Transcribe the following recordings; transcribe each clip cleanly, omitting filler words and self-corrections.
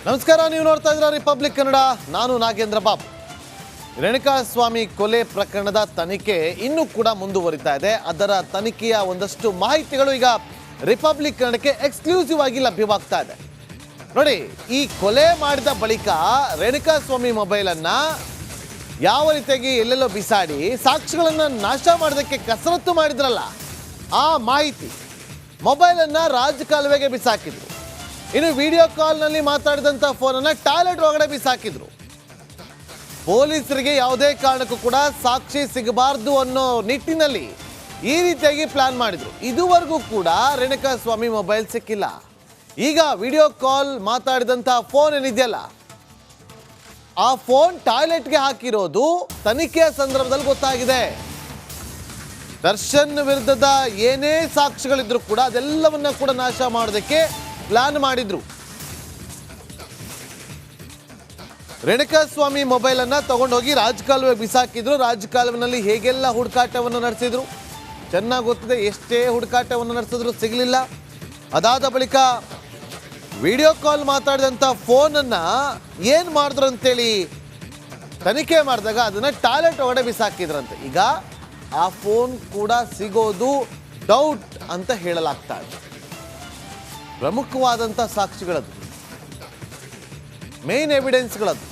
ನಮಸ್ಕಾರ, ನೀವು ನೋಡ್ತಾ ಇದ್ದೀರಾ ರಿಪಬ್ಲಿಕ್ ಕನ್ನಡ. ನಾನು ನಾಗೇಂದ್ರ ಬಾಬು. ರೇಣುಕಾಸ್ವಾಮಿ ಕೊಲೆ ಪ್ರಕರಣದ ತನಿಖೆ ಇನ್ನೂ ಕೂಡ ಮುಂದುವರಿತಾ ಇದೆ. ಅದರ ತನಿಖೆಯ ಒಂದಷ್ಟು ಮಾಹಿತಿಗಳು ಈಗ ರಿಪಬ್ಲಿಕ್ ಕನ್ನಡಕ್ಕೆ ಎಕ್ಸ್ಕ್ಲೂಸಿವ್ ಆಗಿ ಲಭ್ಯವಾಗ್ತಾ ಇದೆ. ನೋಡಿ, ಈ ಕೊಲೆ ಮಾಡಿದ ಬಳಿಕ ರೇಣುಕಾಸ್ವಾಮಿ ಮೊಬೈಲನ್ನ ಯಾವ ರೀತಿಯಾಗಿ ಎಲ್ಲೆಲ್ಲೋ ಬಿಸಾಡಿ ಸಾಕ್ಷಿಗಳನ್ನು ನಾಶ ಮಾಡೋದಕ್ಕೆ ಕಸರತ್ತು ಮಾಡಿದ್ರಲ್ಲ, ಆ ಮಾಹಿತಿ ಮೊಬೈಲನ್ನು ರಾಜಕಾಲುವೆಗೆ ಬಿಸಾಕಿದ್ರು. ಇನ್ನು ವಿಡಿಯೋ ಕಾಲ್ನಲ್ಲಿ ಮಾತಾಡಿದಂಥ ಫೋನನ್ನು ಟಾಯ್ಲೆಟ್ ಒಳಗಡೆ ಬಿಸಾಕಿದ್ರು. ಪೊಲೀಸರಿಗೆ ಯಾವುದೇ ಕಾರಣಕ್ಕೂ ಕೂಡ ಸಾಕ್ಷಿ ಸಿಗಬಾರ್ದು ಅನ್ನೋ ನಿಟ್ಟಿನಲ್ಲಿ ಈ ರೀತಿಯಾಗಿ ಪ್ಲಾನ್ ಮಾಡಿದ್ರು. ಇದುವರೆಗೂ ಕೂಡ ರೇಣುಕಾಸ್ವಾಮಿ ಮೊಬೈಲ್ ಸಿಕ್ಕಿಲ್ಲ. ಈಗ ವಿಡಿಯೋ ಕಾಲ್ ಮಾತಾಡಿದಂಥ ಫೋನ್ ಏನಿದೆಯಲ್ಲ, ಆ ಫೋನ್ ಟಾಯ್ಲೆಟ್ಗೆ ಹಾಕಿರೋದು ತನಿಖೆಯ ಸಂದರ್ಭದಲ್ಲಿ ಗೊತ್ತಾಗಿದೆ. ದರ್ಶನ್ ವಿರುದ್ಧದ ಏನೇ ಸಾಕ್ಷಿಗಳಿದ್ರು ಕೂಡ ಅದೆಲ್ಲವನ್ನ ಕೂಡ ನಾಶ ಮಾಡೋದಕ್ಕೆ ಪ್ಲಾನ್ ಮಾಡಿದ್ರು. ರೇಣುಕಾಸ್ವಾಮಿ ಮೊಬೈಲ್ ಅನ್ನ ತಗೊಂಡೋಗಿ ರಾಜಕಾಲುವೆ ಬಿಸಾಕಿದ್ರು. ರಾಜಕಾಲುವೆನಲ್ಲಿ ಹೇಗೆಲ್ಲ ಹುಡುಕಾಟವನ್ನು ನಡೆಸಿದ್ರು ಚೆನ್ನಾಗಿ ಗೊತ್ತಿದೆ. ಎಷ್ಟೇ ಹುಡುಕಾಟವನ್ನು ನಡೆಸಿದ್ರು ಸಿಗಲಿಲ್ಲ. ಅದಾದ ಬಳಿಕ ವಿಡಿಯೋ ಕಾಲ್ ಮಾತಾಡಿದಂಥ ಫೋನನ್ನು ಏನು ಮಾಡಿದ್ರು ಅಂತೇಳಿ ತನಿಖೆ ಮಾಡಿದಾಗ ಅದನ್ನು ಟಾಯ್ಲೆಟ್ ಒಳಗಡೆ ಬಿಸಾಕಿದ್ರಂತೆ. ಈಗ ಆ ಫೋನ್ ಕೂಡ ಸಿಗೋದು ಡೌಟ್ ಅಂತ ಹೇಳಲಾಗ್ತಾ ಇದೆ. ಪ್ರಮುಖವಾದಂಥ ಸಾಕ್ಷಿಗಳದು, ಮೇನ್ ಎವಿಡೆನ್ಸ್ಗಳದು.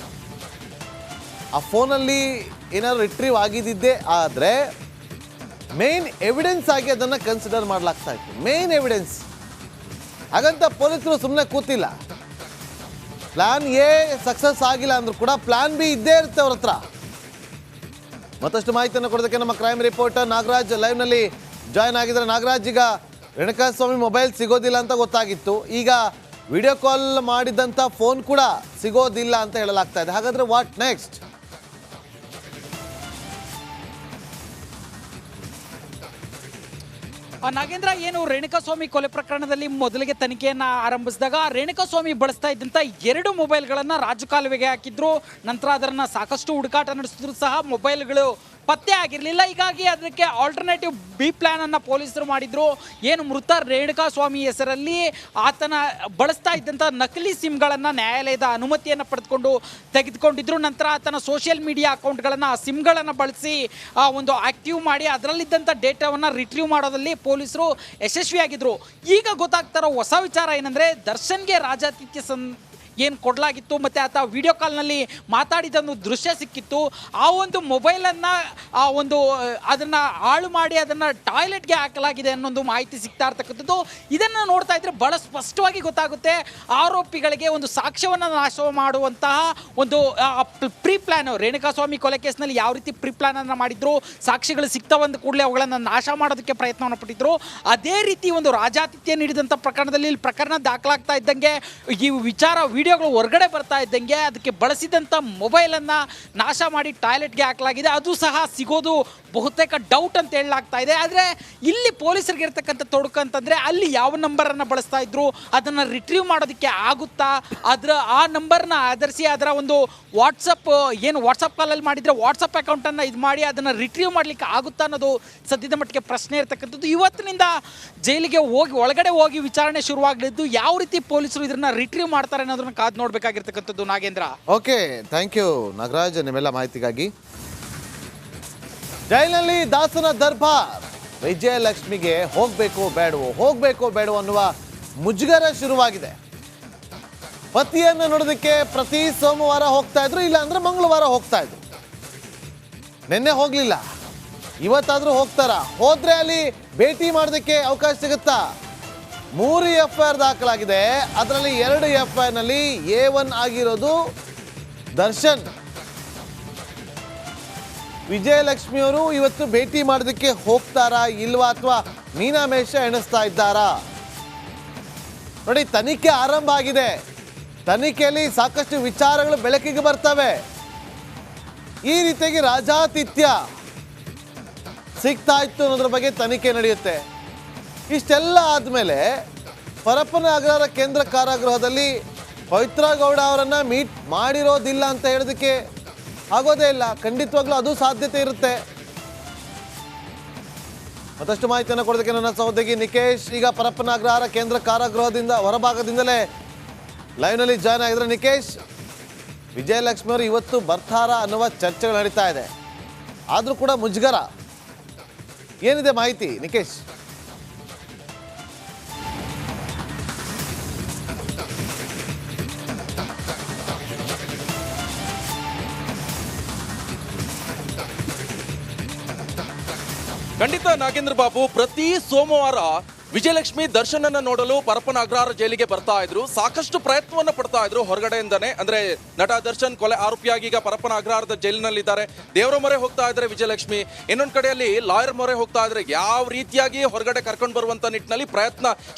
ಆ ಫೋನಲ್ಲಿ ಏನಾದ್ರು ರಿಟ್ರೀವ್ ಆಗಿದ್ದಿದ್ದೇ ಆದರೆ ಮೇನ್ ಎವಿಡೆನ್ಸ್ ಆಗಿ ಅದನ್ನು ಕನ್ಸಿಡರ್ ಮಾಡಲಾಗ್ತಾ ಇತ್ತು. Main evidence. ಹಾಗಂತ ಪೊಲೀಸರು ಸುಮ್ಮನೆ ಕೂತಿಲ್ಲ. ಪ್ಲಾನ್ ಎ ಸಕ್ಸಸ್ ಆಗಿಲ್ಲ ಅಂದ್ರೂ ಕೂಡ ಪ್ಲಾನ್ ಬಿ ಇದ್ದೇ ಇರುತ್ತೆ ಅವ್ರ ಹತ್ರ. ಮತ್ತಷ್ಟು ಮಾಹಿತಿಯನ್ನು ಕೊಡೋದಕ್ಕೆ ನಮ್ಮ ಕ್ರೈಮ್ ರಿಪೋರ್ಟರ್ ನಾಗರಾಜ್ ಲೈವ್ನಲ್ಲಿ ಜಾಯ್ನ್ ಆಗಿದ್ದಾರೆ. ನಾಗರಾಜ್, ಈಗ ರೇಣುಕಾಸ್ವಾಮಿ ಮೊಬೈಲ್ ಸಿಗೋದಿಲ್ಲ ಅಂತ ಗೊತ್ತಾಗಿತ್ತು. ಈಗ ವಿಡಿಯೋ ಕಾಲ್ ಮಾಡಿದಂಥ ಫೋನ್ ಕೂಡ ಸಿಗೋದಿಲ್ಲ ಅಂತ ಹೇಳಲಾಗ್ತಾ ಇದೆ. ಹಾಗಾದ್ರೆ ವಾಟ್ ನೆಕ್ಸ್ಟ್? ನಾಗೇಂದ್ರ, ಏನು ರೇಣುಕಾಸ್ವಾಮಿ ಕೊಲೆ ಪ್ರಕರಣದಲ್ಲಿ ಮೊದಲಿಗೆ ತನಿಖೆಯನ್ನು ಆರಂಭಿಸಿದಾಗ ರೇಣುಕಾಸ್ವಾಮಿ ಬಳಸ್ತಾ ಇದ್ದಂಥ 2 ಮೊಬೈಲ್ಗಳನ್ನು ರಾಜಕಾಲುವೆಗೆ ಹಾಕಿದ್ರು. ನಂತರ ಅದನ್ನು ಸಾಕಷ್ಟು ಹುಡುಕಾಟ ನಡೆಸಿದ್ರು ಸಹ ಮೊಬೈಲ್ಗಳು ಪತ್ತೆ ಆಗಿರಲಿಲ್ಲ. ಹೀಗಾಗಿ ಅದಕ್ಕೆ ಆಲ್ಟರ್ನೇಟಿವ್ ಬಿ ಪ್ಲಾನ್ ಅನ್ನು ಪೊಲೀಸರು ಮಾಡಿದ್ರು. ಏನು ಮೃತ ರೇಣುಕಾಸ್ವಾಮಿ ಹೆಸರಲ್ಲಿ ಆತನ ಬಳಸ್ತಾ ಇದ್ದಂಥ ನಕಲಿ ಸಿಮ್ಗಳನ್ನು ನ್ಯಾಯಾಲಯದ ಅನುಮತಿಯನ್ನು ಪಡೆದುಕೊಂಡು ತೆಗೆದುಕೊಂಡಿದ್ರು. ನಂತರ ಆತನ ಸೋಷಿಯಲ್ ಮೀಡಿಯಾ ಅಕೌಂಟ್ಗಳನ್ನು, ಆ ಸಿಮ್ಗಳನ್ನು ಬಳಸಿ ಒಂದು ಆಕ್ಟಿವ್ ಮಾಡಿ ಅದರಲ್ಲಿದ್ದಂಥ ಡೇಟಾವನ್ನು ರಿಟ್ರೀವ್ ಮಾಡೋದಲ್ಲಿ ಪೊಲೀಸರು ಯಶಸ್ವಿಯಾಗಿದ್ದರು. ಈಗ ಗೊತ್ತಾಗ್ತಾರೋ ಹೊಸ ವಿಚಾರ ಏನಂದರೆ, ದರ್ಶನ್ಗೆ ರಾಜಾತಿಥ್ಯ ಏನು ಕೊಡಲಾಗಿತ್ತು ಮತ್ತು ಆತ ವಿಡಿಯೋ ಕಾಲ್ನಲ್ಲಿ ಮಾತಾಡಿದೊಂದು ದೃಶ್ಯ ಸಿಕ್ಕಿತ್ತು. ಆ ಒಂದು ಮೊಬೈಲನ್ನು ಅದನ್ನು ಹಾಳು ಮಾಡಿ ಅದನ್ನು ಟಾಯ್ಲೆಟ್ಗೆ ಹಾಕಲಾಗಿದೆ ಅನ್ನೊಂದು ಮಾಹಿತಿ ಸಿಗ್ತಾ ಇರ್ತಕ್ಕಂಥದ್ದು. ಇದನ್ನು ನೋಡ್ತಾ ಇದ್ದರೆ ಭಾಳ ಸ್ಪಷ್ಟವಾಗಿ ಗೊತ್ತಾಗುತ್ತೆ, ಆರೋಪಿಗಳಿಗೆ ಒಂದು ಸಾಕ್ಷ್ಯವನ್ನು ನಾಶ ಮಾಡುವಂತಹ ಒಂದು ಪ್ರೀ ಪ್ಲ್ಯಾನ್. ರೇಣುಕಾಸ್ವಾಮಿ ಕೊಲೆ ಕೇಸ್ನಲ್ಲಿ ಯಾವ ರೀತಿ ಪ್ರೀ ಪ್ಲ್ಯಾನನ್ನು ಮಾಡಿದ್ರು, ಸಾಕ್ಷಿಗಳು ಸಿಗ್ತಾ ಬಂದ ಕೂಡಲೇ ಅವುಗಳನ್ನು ನಾಶ ಮಾಡೋದಕ್ಕೆ ಪ್ರಯತ್ನವನ್ನು ಪಟ್ಟಿದ್ರು, ಅದೇ ರೀತಿ ಒಂದು ರಾಜಾತಿಥ್ಯ ನೀಡಿದಂಥ ಪ್ರಕರಣದಲ್ಲಿ ಇಲ್ಲಿ ಪ್ರಕರಣ ದಾಖಲಾಗ್ತಾ ಇದ್ದಂಗೆ ಈ ವಿಡಿಯೋಗಳು ಹೊರಗಡೆ ಬರ್ತಾ ಇದ್ದಂಗೆ ಅದಕ್ಕೆ ಬಳಸಿದಂಥ ಮೊಬೈಲನ್ನು ನಾಶ ಮಾಡಿ ಟಾಯ್ಲೆಟ್ಗೆ ಹಾಕಲಾಗಿದೆ. ಅದು ಸಹ ಸಿಗೋದು ಬಹುತೇಕ ಡೌಟ್ ಅಂತ ಹೇಳಲಾಗ್ತಾ ಇದೆ. ಆದರೆ ಇಲ್ಲಿ ಪೊಲೀಸರಿಗೆ ಇರ್ತಕ್ಕಂಥ ತೊಡಕು ಅಂತಂದರೆ, ಅಲ್ಲಿ ಯಾವ ನಂಬರನ್ನು ಬಳಸ್ತಾ ಇದ್ರು ಅದನ್ನು ರಿಟ್ರೀವ್ ಮಾಡೋದಕ್ಕೆ ಆಗುತ್ತಾ, ಆ ನಂಬರ್ನ ಆಧರಿಸಿ ಅದರ ಒಂದು ವಾಟ್ಸಪ್ ಕಾಲಲ್ಲಿ ಮಾಡಿದರೆ ವಾಟ್ಸಪ್ ಅಕೌಂಟನ್ನು ಇದು ಮಾಡಿ ಅದನ್ನು ರಿಟ್ರೀವ್ ಮಾಡಲಿಕ್ಕೆ ಆಗುತ್ತಾ ಅನ್ನೋದು ಸದ್ಯದ ಮಟ್ಟಿಗೆ ಪ್ರಶ್ನೆ ಇರ್ತಕ್ಕಂಥದ್ದು. ಇವತ್ತಿನಿಂದ ಜೈಲಿಗೆ ಒಳಗಡೆ ಹೋಗಿ ವಿಚಾರಣೆ ಶುರುವಾಗಲಿದ್ದು, ಯಾವ ರೀತಿ ಪೊಲೀಸರು ಇದನ್ನು ರಿಟ್ರೀವ್ ಮಾಡ್ತಾರೆ ಅನ್ನೋದನ್ನ ಕಾದು ನೋಡಬೇಕಾಗಿರ್ತಕ್ಕಂಥದ್ದು. Nagendra, okay, thank you Nagaraj ನಿಮ್ಮೆಲ್ಲ ಮಾಹಿತಿಗಾಗಿ. ಜೈಲಿನಲ್ಲಿ ದಾಸನ ದರ್ಬಾರ್. ವಿಜಯಲಕ್ಷ್ಮಿಗೆ ಹೋಗ್ಬೇಕೋ ಬೇಡವೋ ಅನ್ನುವ ಮುಜುಗರ ಶುರುವಾಗಿದೆ. ಪತಿಯನ್ನು ನೋಡೋದಕ್ಕೆ ಪ್ರತಿ ಸೋಮವಾರ ಹೋಗ್ತಾ ಇದ್ರು, ಇಲ್ಲ ಅಂದ್ರೆ ಮಂಗಳವಾರ ಹೋಗ್ತಾ ಇದ್ರು. ನಿನ್ನೆ ಹೋಗ್ಲಿಲ್ಲ, ಇವತ್ತಾದ್ರೂ ಹೋಗ್ತಾರ. ಹೋದ್ರೆ ಅಲ್ಲಿ ಭೇಟಿ ಮಾಡೋದಕ್ಕೆ ಅವಕಾಶ ಸಿಗುತ್ತಾ? 3 FIR ದಾಖಲಾಗಿದೆ. ಅದರಲ್ಲಿ 2 FIR ನಲ್ಲಿ A1 ಆಗಿರೋದು ದರ್ಶನ್. ವಿಜಯಲಕ್ಷ್ಮಿಯವರು ಇವತ್ತು ಭೇಟಿ ಮಾಡೋದಕ್ಕೆ ಹೋಗ್ತಾರಾ ಇಲ್ವಾ, ಅಥವಾ ಮೀನಾಮೇಷ ಎಣಿಸ್ತಾ ಇದ್ದಾರಾ? ನೋಡಿ, ತನಿಖೆ ಆರಂಭ ಆಗಿದೆ. ತನಿಖೆಯಲ್ಲಿ ಸಾಕಷ್ಟು ವಿಚಾರಗಳು ಬೆಳಕಿಗೆ ಬರ್ತವೆ. ಈ ರೀತಿಯಾಗಿ ರಾಜಾತಿಥ್ಯ ಸಿಗ್ತಾ ಇತ್ತು ಅನ್ನೋದ್ರ ಬಗ್ಗೆ ತನಿಖೆ ನಡೆಯುತ್ತೆ. ಇಷ್ಟೆಲ್ಲ ಆದಮೇಲೆ ಪರಪ್ಪನ ಅಗ್ರಹಾರ ಕೇಂದ್ರ ಕಾರಾಗೃಹದಲ್ಲಿ ಪವಿತ್ರ ಗೌಡ ಅವರನ್ನು ಮೀಟ್ ಮಾಡಿರೋದಿಲ್ಲ ಅಂತ ಹೇಳೋದಕ್ಕೆ ಆಗೋದೇ ಇಲ್ಲ. ಖಂಡಿತವಾಗ್ಲೂ ಅದು ಸಾಧ್ಯತೆ ಇರುತ್ತೆ. ಮತ್ತಷ್ಟು ಮಾಹಿತಿಯನ್ನು ಕೊಡೋದಕ್ಕೆ ನನ್ನ ಸಹೋದ್ಯೋಗಿ ನಿಕೇಶ್ ಈಗ ಪರಪ್ಪನ ಅಗ್ರಹಾರ ಕೇಂದ್ರ ಕಾರಾಗೃಹದಿಂದ ಹೊರಭಾಗದಿಂದಲೇ ಲೈವ್ನಲ್ಲಿ ಜಾಯ್ನ್ ಆಗಿದ್ರೆ ನಿಕೇಶ್, ವಿಜಯಲಕ್ಷ್ಮಿ ಅವರು ಇವತ್ತು ಬರ್ತಾರಾ ಅನ್ನುವ ಚರ್ಚೆಗಳು ನಡೀತಾ ಇದೆ. ಆದರೂ ಕೂಡ ಮುಜುಗರ. ಏನಿದೆ ಮಾಹಿತಿ ನಿಕೇಶ್? ಖಂಡಿತ ನಾಗೇಂದ್ರ ಬಾಬು, ಪ್ರತಿ ಸೋಮವಾರ ವಿಜಯಲಕ್ಷ್ಮಿ ದರ್ಶನನ್ನ ನೋಡಲು ಪರಪ್ಪನ ಅಗ್ರಹಾರ ಜೈಲಿಗೆ ಬರ್ತಾ ಇದ್ರು. ಸಾಕಷ್ಟು ಪ್ರಯತ್ನವನ್ನ ಪಡ್ತಾ ಇದ್ರು ಹೊರಗಡೆಯಿಂದಾನೆ. ಅಂದ್ರೆ ನಟ ದರ್ಶನ್ ಕೊಲೆ ಆರೋಪಿಯಾಗಿ ಈಗ ಪರಪ್ಪನ ಅಗ್ರಹಾರದ ಜೈಲಿನಲ್ಲಿದ್ದಾರೆ. ದೇವರ ಮೊರೆ ಹೋಗ್ತಾ ಇದ್ದಾರೆ ವಿಜಯಲಕ್ಷ್ಮಿ. ಇನ್ನೊಂದ್ ಕಡೆಯಲ್ಲಿ ಲಾಯರ್ ಮೊರೆ ಹೋಗ್ತಾ ಇದ್ರೆ ಯಾವ ರೀತಿಯಾಗಿ ಹೊರಗಡೆ ಕರ್ಕೊಂಡು ಬರುವಂತ ನಿಟ್ಟಿನಲ್ಲಿ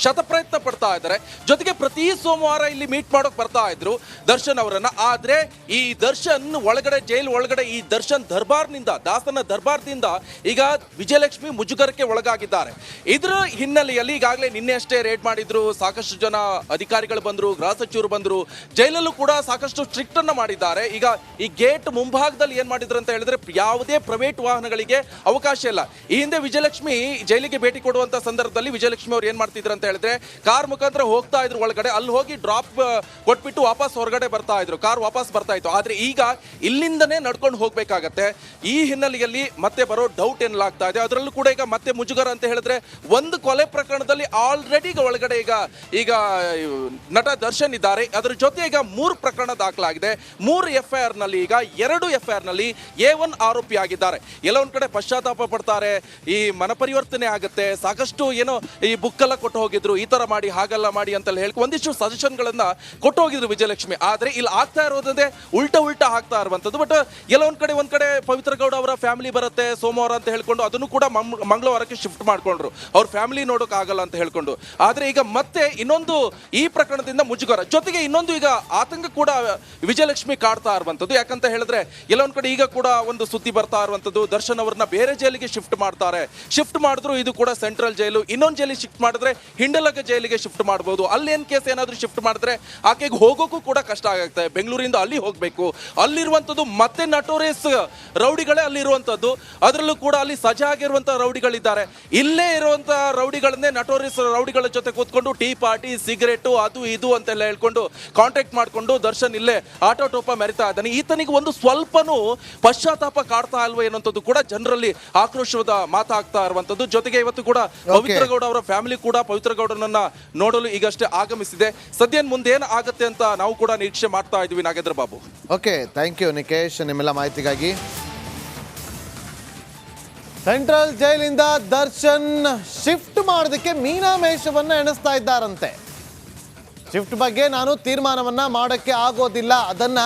ಶತಪ್ರಯತ್ನ ಪಡ್ತಾ ಇದ್ದಾರೆ. ಜೊತೆಗೆ ಪ್ರತಿ ಸೋಮವಾರ ಇಲ್ಲಿ ಮೀಟ್ ಮಾಡೋಕ್ ಬರ್ತಾ ಇದ್ರು ದರ್ಶನ್ ಅವರನ್ನ. ಆದ್ರೆ ಈ ದರ್ಶನ್ ಒಳಗಡೆ, ಜೈಲ್ ಒಳಗಡೆ ಈ ದರ್ಶನ್ ದರ್ಬಾರ್ನಿಂದ, ದಾಸನ ದರ್ಬಾರ್ದಿಂದ ಈಗ ವಿಜಯಲಕ್ಷ್ಮಿ ಮುಜುಗರಕ್ಕೆ ಒಳಗಾಗಿದ್ದಾರೆ. ಇದರ ಹಿನ್ನೆಲೆಯಲ್ಲಿ ಈಗಾಗಲೇ ನಿನ್ನೆ ಅಷ್ಟೇ ರೇಡ್ ಮಾಡಿದ್ರು. ಸಾಕಷ್ಟು ಜನ ಅಧಿಕಾರಿಗಳು ಬಂದ್ರು, ಗೃಹ ಸಚಿವರು ಬಂದ್ರು. ಜೈಲಲ್ಲೂ ಕೂಡ ಸಾಕಷ್ಟು ಸ್ಟ್ರಿಕ್ಟ್ ಅನ್ನ ಮಾಡಿದ್ದಾರೆ. ಈಗ ಈ ಗೇಟ್ ಮುಂಭಾಗದಲ್ಲಿ ಏನ್ ಮಾಡಿದ್ರು ಅಂತ ಹೇಳಿದ್ರೆ ಯಾವುದೇ ಪ್ರೈವೇಟ್ ವಾಹನಗಳಿಗೆ ಅವಕಾಶ ಇಲ್ಲ. ಈ ಹಿಂದೆ ವಿಜಯಲಕ್ಷ್ಮಿ ಜೈಲಿಗೆ ಭೇಟಿ ಕೊಡುವಂತ ಸಂದರ್ಭದಲ್ಲಿ ವಿಜಯಲಕ್ಷ್ಮಿ ಅವ್ರು ಏನ್ ಮಾಡ್ತಿದ್ರು ಅಂತ ಹೇಳಿದ್ರೆ ಕಾರ್ ಮುಖಾಂತರ ಹೋಗ್ತಾ ಇದ್ರು ಒಳಗಡೆ. ಅಲ್ಲಿ ಹೋಗಿ ಡ್ರಾಪ್ ಕೊಟ್ಬಿಟ್ಟು ವಾಪಸ್ ಹೊರಗಡೆ ಬರ್ತಾ ಇದ್ರು, ಕಾರ್ ವಾಪಸ್ ಬರ್ತಾ ಇತ್ತು. ಆದ್ರೆ ಈಗ ಇಲ್ಲಿಂದನೇ ನಡ್ಕೊಂಡು ಹೋಗ್ಬೇಕಾಗತ್ತೆ. ಈ ಹಿನ್ನೆಲೆಯಲ್ಲಿ ಮತ್ತೆ ಬರೋ ಡೌಟ್ ಏನಾಗ್ತಾ ಇದೆ, ಅದರಲ್ಲೂ ಕೂಡ ಈಗ ಮತ್ತೆ ಮುಜುಗರ ಅಂತ ಹೇಳಿದ್ರೆ ಒಂದು ಕೊಲೆ ಪ್ರಕರಣದಲ್ಲಿ ಆಲ್ರೆಡಿ ಒಳಗಡೆ ಈಗ ನಟ ದರ್ಶನ್ ಇದ್ದಾರೆ. ಅದರ ಜೊತೆ ಈಗ 3 ಪ್ರಕರಣ ದಾಖಲಾಗಿದೆ. 3 FIR ನಲ್ಲಿ ಈಗ 2 FIR ನಲ್ಲಿ A1 ಆರೋಪಿ ಆಗಿದ್ದಾರೆ. ಎಲ್ಲ ಒಂದ್ ಕಡೆ ಪಶ್ಚಾತ್ತಾಪ ಪಡ್ತಾರೆ, ಈ ಮನಪರಿವರ್ತನೆ ಆಗುತ್ತೆ, ಸಾಕಷ್ಟು ಏನೋ ಈ ಬುಕ್ ಎಲ್ಲ ಕೊಟ್ಟು ಹೋಗಿದ್ರು, ಈ ತರ ಮಾಡಿ ಹಾಗೆಲ್ಲ ಮಾಡಿ ಅಂತ ಹೇಳಿ ಒಂದಿಷ್ಟು ಸಜೆಷನ್ ಗಳನ್ನ ಕೊಟ್ಟು ಹೋಗಿದ್ರು ವಿಜಯಲಕ್ಷ್ಮಿ. ಆದ್ರೆ ಇಲ್ಲಿ ಆಗ್ತಾ ಇರೋದೇ ಉಲ್ಟಾ ಆಗ್ತಾ ಇರುವಂತದ್ದು. ಬಟ್ ಎಲ್ಲ ಒಂದ್ ಕಡೆ ಪವಿತ್ರ ಗೌಡ ಅವರ ಫ್ಯಾಮಿಲಿ ಬರುತ್ತೆ ಸೋಮವಾರ ಅಂತ ಹೇಳ್ಕೊಂಡು ಅದನ್ನು ಕೂಡ ಮಂಗಳವಾರಕ್ಕೆ ಶಿಫ್ಟ್ ಮಾಡ್ಕೊಂಡ್ರು, ಅವ್ರ ಫ್ಯಾಮಿಲಿ ನೋಡೋಕ್ ಆಗಲ್ಲ ಅಂತ ಹೇಳ್ಕೊಂಡು. ಆದ್ರೆ ಈಗ ಮತ್ತೆ ಇನ್ನೊಂದು ಈ ಪ್ರಕರಣದಿಂದ ಮುಜುಗರ, ಜೊತೆಗೆ ಇನ್ನೊಂದು ಈಗ ಆತಂಕ ಕೂಡ ವಿಜಯಲಕ್ಷ್ಮಿ ಕಾಡ್ತಾ ಇರುವಂತದ್ದು. ಯಾಕಂತ ಹೇಳಿದ್ರೆ ಎಲ್ಲ ಒಂದ್ ಕಡೆ ಈಗ ಕೂಡ ಒಂದು ಸುದ್ದಿ ಬರ್ತಾ ಇರುವಂತದ್ದು, ದರ್ಶನ್ ಅವರನ್ನ ಬೇರೆ ಜೈಲಿಗೆ ಶಿಫ್ಟ್ ಮಾಡ್ತಾರೆ. ಶಿಫ್ಟ್ ಮಾಡಿದ್ರು ಇದು ಕೂಡ ಸೆಂಟ್ರಲ್ ಜೈಲು. ಇನ್ನೊಂದು ಜೈಲಿಗೆ ಶಿಫ್ಟ್ ಮಾಡಿದ್ರೆ ಹಿಂಡಲಗ ಜೈಲಿಗೆ ಶಿಫ್ಟ್ ಮಾಡಬಹುದು. ಅಲ್ಲೇನ್ ಕೇಸ್ ಏನಾದ್ರೂ ಶಿಫ್ಟ್ ಮಾಡಿದ್ರೆ ಆಕೆಗೆ ಹೋಗೋಕ್ಕೂ ಕೂಡ ಕಷ್ಟ ಆಗುತ್ತೆ. ಬೆಂಗಳೂರಿಂದ ಅಲ್ಲಿ ಹೋಗ್ಬೇಕು. ಅಲ್ಲಿರುವಂತದ್ದು ಮತ್ತೆ ನಟೋರಿಯಸ್ ರೌಡಿಗಳೇ ಅಲ್ಲಿರುವಂತದ್ದು. ಅದರಲ್ಲೂ ಕೂಡ ಅಲ್ಲಿ ಸಜಾ ಆಗಿರುವಂತಹ ರೌಡಿಗಳಿದ್ದಾರೆ. ಇಲ್ಲೇ ಇರುವಂತ ರೌಡಿಗಳನ್ನೇ ನಟೋರಿಯಸ್ ರೌಡಿಗಳ ಜೊತೆ ಕೂತ್ಕೊಂಡು ಟೀ ಪಾರ್ಟಿ, ಸಿಗರೇಟು, ಅದು ಇದು ಅಂತೆಲ್ಲ ಹೇಳ್ಕೊಂಡು ಕಾಂಟ್ಯಾಕ್ಟ್ ಮಾಡ್ಕೊಂಡು ದರ್ಶನ್ ಇಲ್ಲೇ ಆಟೋಟೋಪ ಮೆರಿತಾ ಇದ್ದಾನೆ. ಈತನಿಗೆ ಒಂದು ಸ್ವಲ್ಪನೂ ಪಶ್ಚಾತ್ತಾಪ ಕಾಡ್ತಾ ಇಲ್ವೋ ಏನಂತದ್ದು ಕೂಡ ಜನರಲ್ಲಿ ಆಕ್ರೋಶದ ಮಾತಾಗ್ತಾ ಇರುವಂತದ್ದು. ಜೊತೆಗೆ ಇವತ್ತು ಕೂಡ ಪವಿತ್ರ ಗೌಡ ಅವರ ಫ್ಯಾಮಿಲಿ ಕೂಡ ಪವಿತ್ರ ಗೌಡನನ್ನ ನೋಡಲು ಈಗಷ್ಟೇ ಆಗಮಿಸಿದೆ. ಸದ್ಯ ಮುಂದೆ ಏನು ಆಗತ್ತೆ ಅಂತ ನಾವು ಕೂಡ ನಿರೀಕ್ಷೆ ಮಾಡ್ತಾ ಇದೀವಿ Nagendra Babu. Okay, thank you Nikesh ನಿಮ್ಮೆಲ್ಲ ಮಾಹಿತಿಗಾಗಿ. ಸೆಂಟ್ರಲ್ ಜೈಲಿಂದ ದರ್ಶನ್ ಶಿಫ್ಟ್ ಮಾಡೋದಕ್ಕೆ ಮೀನಾಮೇಷವನ್ನ ಎಣಿಸ್ತಾ ಇದ್ದಾರಂತೆ. ಶಿಫ್ಟ್ ಬಗ್ಗೆ ನಾನು ತೀರ್ಮಾನವನ್ನ ಮಾಡೋಕ್ಕೆ ಆಗೋದಿಲ್ಲ, ಅದನ್ನ